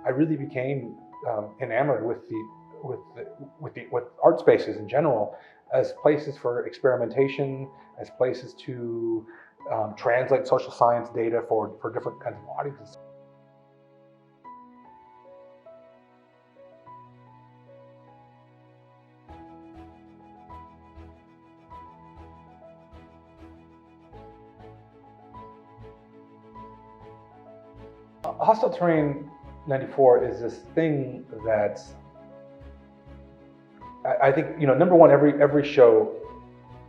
I really became enamored with art spaces in general as places for experimentation, as places to translate social science data for different kinds of audiences. Hostile Terrain 94 is this thing that I think, number one, every show,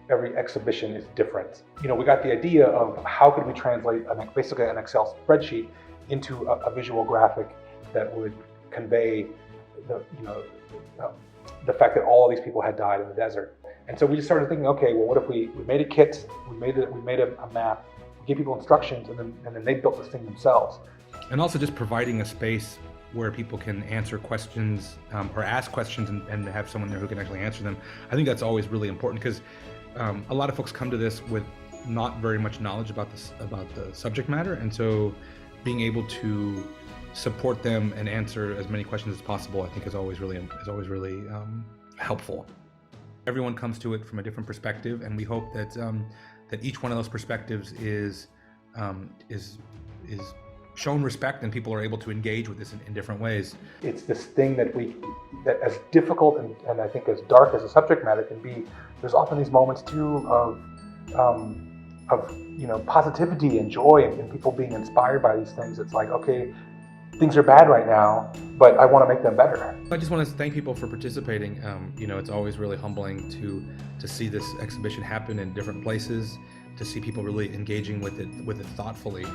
every exhibition is different. We got the idea of how could we translate basically an Excel spreadsheet into a visual graphic that would convey the fact that all of these people had died in the desert. And so we just started thinking, okay, well, what if we made a kit, we made a map, we gave people instructions, and then they built this thing themselves. And also just providing a space where people can answer questions or ask questions and have someone there who can actually answer them. I think that's always really important because a lot of folks come to this with not very much knowledge about the subject matter, and so being able to support them and answer as many questions as possible, I think is always really helpful. Everyone comes to it from a different perspective, and we hope that that each one of those perspectives is shown respect and people are able to engage with this in different ways. It's this thing that as difficult and I think as dark as the subject matter can be, there's often these moments too of positivity and joy and people being inspired by these things. It's like, okay, things are bad right now, but I want to make them better. I just want to thank people for participating. It's always really humbling to see this exhibition happen in different places, to see people really engaging with it thoughtfully.